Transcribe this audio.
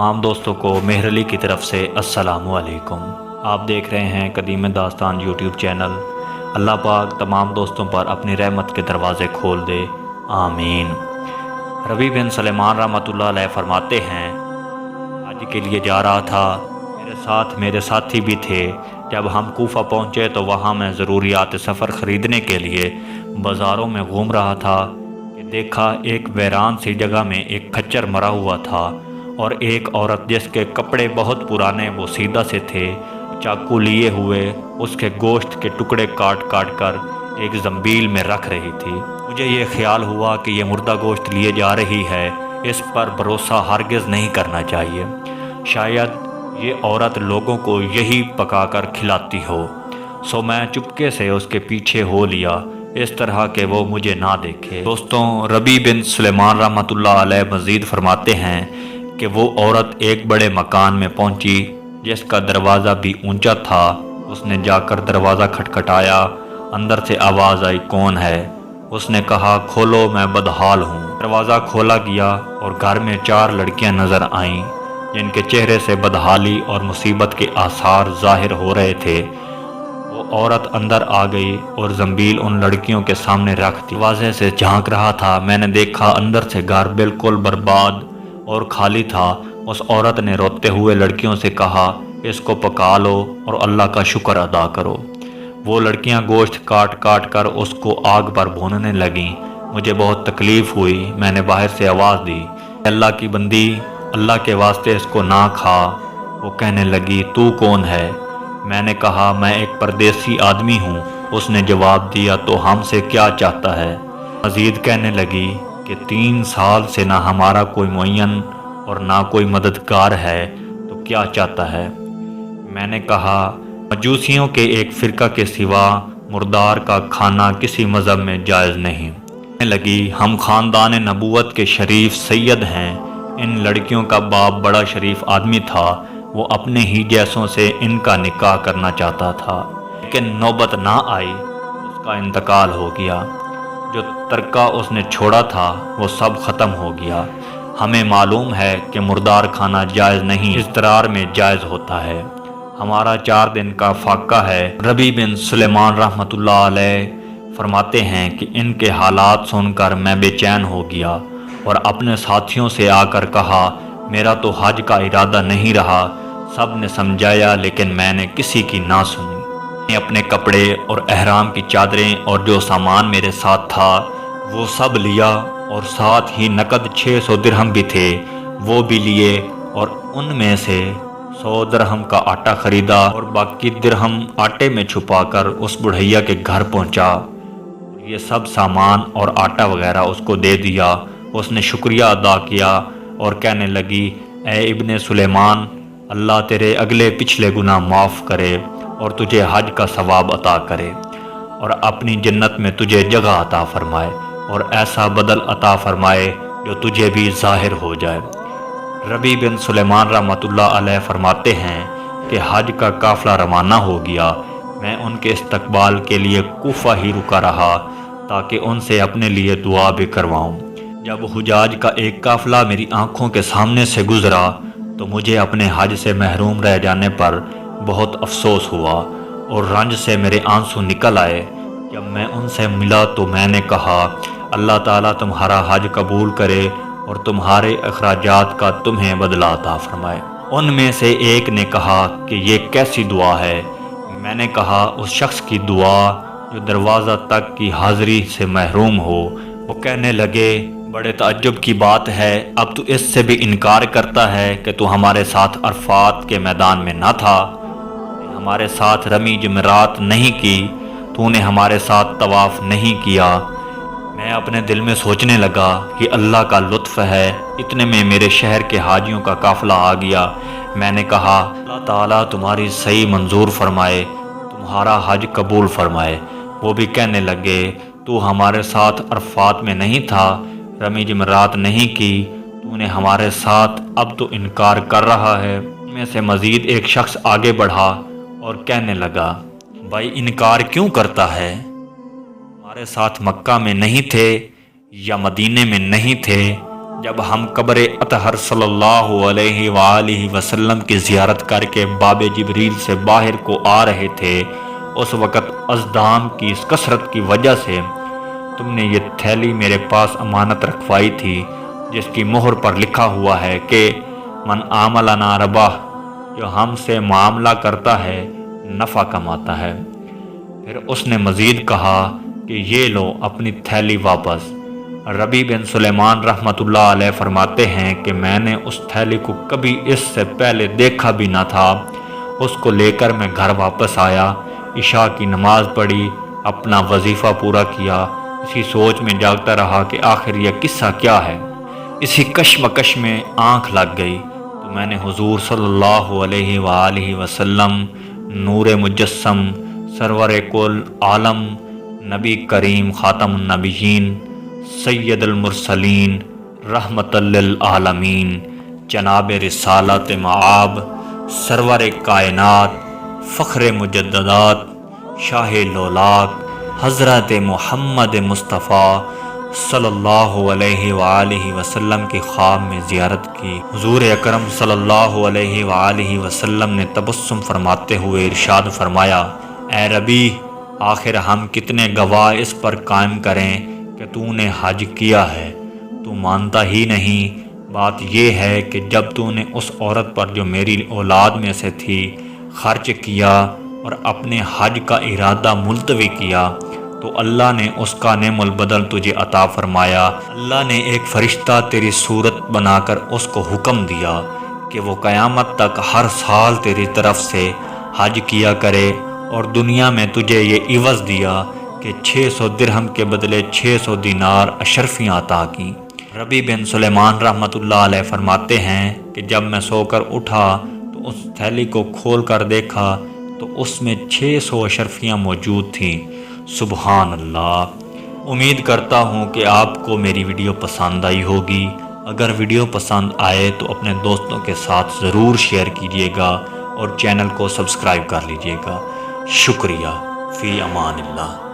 तमाम दोस्तों को मेहर अली की तरफ से अस्सलामु अलैकुम। आप देख रहे हैं कदीम दास्तान यूट्यूब चैनल। अल्लाह पाक तमाम दोस्तों पर अपनी रहमत के दरवाज़े खोल दे, आमीन। रबी बिन सुलेमान रहमतुल्लाह अलैह फरमाते हैं, हज के लिए जा रहा था, मेरे साथ मेरे साथी भी थे। जब हम कूफा पहुँचे तो वहाँ मैं ज़रूरियात सफ़र ख़रीदने के लिए बाज़ारों में घूम रहा था कि देखा एक वीरान सी जगह में एक खच्चर मरा हुआ था और एक औरत जिसके कपड़े बहुत पुराने वो सीधा से थे, चाकू लिए हुए उसके गोश्त के टुकड़े काट काट कर एक ज़ंबील में रख रही थी। मुझे ये ख्याल हुआ कि ये मुर्दा गोश्त लिए जा रही है, इस पर भरोसा हरगिज़ नहीं करना चाहिए। शायद ये औरत लोगों को यही पकाकर खिलाती हो। सो मैं चुपके से उसके पीछे हो लिया, इस तरह के वो मुझे ना देखे। दोस्तों, रबी बिन सुलेमान रहमतुल्लाह अलैह मज़ीद फरमाते हैं कि वो औरत एक बड़े मकान में पहुंची जिसका दरवाज़ा भी ऊंचा था। उसने जाकर दरवाज़ा खटखटाया, अंदर से आवाज़ आई, कौन है? उसने कहा, खोलो, मैं बदहाल हूँ। दरवाज़ा खोला गया और घर में 4 लड़कियां नज़र आईं जिनके चेहरे से बदहाली और मुसीबत के आसार ज़ाहिर हो रहे थे। वो औरत अंदर आ गई और ज़ंबील उन लड़कियों के सामने रख दी। दरवाज़े से झांक रहा था, मैंने देखा अंदर से घर बिल्कुल बर्बाद और खाली था। उस औरत ने रोते हुए लड़कियों से कहा, इसको पका लो और अल्लाह का शुक्र अदा करो। वो लड़कियां गोश्त काट काट कर उसको आग पर भूनने लगीं। मुझे बहुत तकलीफ़ हुई। मैंने बाहर से आवाज़ दी, अल्लाह की बंदी, अल्लाह के वास्ते इसको ना खा। वो कहने लगी, तू कौन है? मैंने कहा, मैं एक परदेसी आदमी हूँ। उसने जवाब दिया, तो हमसे क्या चाहता है? मज़ीद कहने लगी कि 3 साल से ना हमारा कोई मुअय्यन और ना कोई मददगार है, तो क्या चाहता है? मैंने कहा, मजूसियों के एक फ़िरका के सिवा मुर्दार का खाना किसी मज़हब में जायज़ नहीं। कहने लगी, हम ख़ानदान नबूवत के शरीफ सैयद हैं। इन लड़कियों का बाप बड़ा शरीफ आदमी था, वो अपने ही जैसों से इनका निकाह करना चाहता था, लेकिन नौबत ना आई, उसका इंतकाल हो गया। जो तरका उसने छोड़ा था वो सब ख़त्म हो गया। हमें मालूम है कि मुर्दार खाना जायज़ नहीं, इज़्तिरार में जायज़ होता है। हमारा 4 दिन का फाका है। रबी बिन सुलेमान रहमतुल्लाह अलैह फरमाते हैं कि इनके हालात सुनकर मैं बेचैन हो गया और अपने साथियों से आकर कहा, मेरा तो हज का इरादा नहीं रहा। सब ने समझाया लेकिन मैंने किसी की ना सुनी। मैंने अपने कपड़े और एहराम की चादरें और जो सामान मेरे साथ था वो सब लिया और साथ ही नकद 600 दिरहम भी थे, वो भी लिए और उनमें से 100 दिरहम का आटा ख़रीदा और बाकी दिरहम आटे में छुपाकर उस बुढ़ैया के घर पहुंचा। ये सब सामान और आटा वगैरह उसको दे दिया। उसने शुक्रिया अदा किया और कहने लगी, ए इब्ने सुलेमान, अल्लाह तेरे अगले पिछले गुनाह माफ़ करे और तुझे हज का सवाब अता करे और अपनी जन्नत में तुझे जगह अता फरमाए और ऐसा बदल अता फरमाए जो तुझे भी ज़ाहिर हो जाए। रबी बिन सुलेमान रहमतुल्लाह अलैह फरमाते हैं कि हज का काफ़िला रवाना हो गया। मैं उनके इस्तकबाल के लिए कूफा ही रुका रहा ताकि उनसे अपने लिए दुआ भी करवाऊँ। जब हुजाज का एक काफ़िला मेरी आँखों के सामने से गुज़रा तो मुझे अपने हज से महरूम रह जाने पर बहुत अफसोस हुआ और रंज से मेरे आंसू निकल आए। जब मैं उनसे मिला तो मैंने कहा, अल्लाह ताला तुम्हारा हज कबूल करे और तुम्हारे अखराजात का तुम्हें बदला अता फरमाए। उनमें से एक ने कहा कि ये कैसी दुआ है? मैंने कहा, उस शख्स की दुआ जो दरवाज़ा तक की हाज़िरी से महरूम हो। वो कहने लगे, बड़े ताज्जुब की बात है, अब तू इससे भी इनकार करता है कि तू हमारे साथ अरफात के मैदान में न था, हमारे साथ रमी जमरात नहीं की, तूने हमारे साथ तवाफ़ नहीं किया। मैं अपने दिल में सोचने लगा कि अल्लाह का लुत्फ़ है। इतने में मेरे शहर के हाजियों का काफ़िला आ गया। मैंने कहा, अल्लाह ताला तुम्हारी सही मंजूर फरमाए, तुम्हारा हज कबूल फरमाए। वो भी कहने लगे, तू हमारे साथ अरफात में नहीं था, रमी जमरात नहीं की, तूने हमारे साथ अब तो इनकार कर रहा है। उनमें से मज़ीद एक शख्स आगे बढ़ा और कहने लगा, भाई इनकार क्यों करता है? हमारे साथ मक्का में नहीं थे या मदीने में नहीं थे, جب ہم قبر اطہر صلی اللہ علیہ وآلہ وسلم کی زیارت کر کے باب جبریل سے باہر کو آ رہے تھے، اس وقت ازدحام کی اس کثرت کی وجہ سے تم نے یہ تھیلی میرے پاس امانت رکھوائی تھی، جس کی مہر پر لکھا ہوا ہے کہ من عاملنا ربح، جو ہم سے معاملہ کرتا ہے نفع کماتا ہے۔ پھر اس نے مزید کہا کہ یہ لو اپنی تھیلی واپس۔ ربیع بن سلیمان رحمۃ اللہ علیہ فرماتے ہیں کہ میں نے اس تھیلی کو کبھی اس سے پہلے دیکھا بھی نہ تھا۔ اس کو لے کر میں گھر واپس آیا، عشاء کی نماز پڑھی، اپنا وظیفہ پورا کیا، اسی سوچ میں جاگتا رہا کہ آخر یہ قصہ کیا ہے۔ اسی کشمکش میں آنکھ لگ گئی تو میں نے حضور صلی اللہ علیہ وآلہ وسلم، نور مجسم، سرور کل عالم، نبی کریم خاتم النبیین، سید المرسلین، رحمت للعالمین، جناب رسالت معاب، سرور کائنات، فخر مجددات، شاہ لولاک، حضرت محمد مصطفیٰ صلی اللہ علیہ وآلہ وسلم کی خواب میں زیارت کی۔ حضور اکرم صلی اللہ علیہ وآلہ وسلم نے تبسم فرماتے ہوئے ارشاد فرمایا، اے ربیع، آخر ہم کتنے گواہ اس پر قائم کریں کہ تو نے حج کیا ہے؟ تو مانتا ہی نہیں۔ بات یہ ہے کہ جب تو نے اس عورت پر جو میری اولاد میں سے تھی خرچ کیا اور اپنے حج کا ارادہ ملتوی کیا تو اللہ نے اس کا نعم البدل تجھے عطا فرمایا۔ اللہ نے ایک فرشتہ تیری صورت بنا کر اس کو حکم دیا کہ وہ قیامت تک ہر سال تیری طرف سے حج کیا کرے، اور دنیا میں تجھے یہ عوض دیا کہ 600 درہم کے بدلے 600 دینار اشرفیاں عطا کی۔ ربیع بن سلیمان رحمۃ اللہ علیہ فرماتے ہیں کہ جب میں سو کر اٹھا تو اس تھیلی کو کھول کر دیکھا تو اس میں 600 اشرفیاں موجود تھیں۔ سبحان اللہ۔ امید کرتا ہوں کہ آپ کو میری ویڈیو پسند آئی ہوگی۔ اگر ویڈیو پسند آئے تو اپنے دوستوں کے ساتھ ضرور شیئر کیجیے گا اور چینل کو سبسکرائب کر لیجیے گا۔ شکریہ۔ فی امان اللہ۔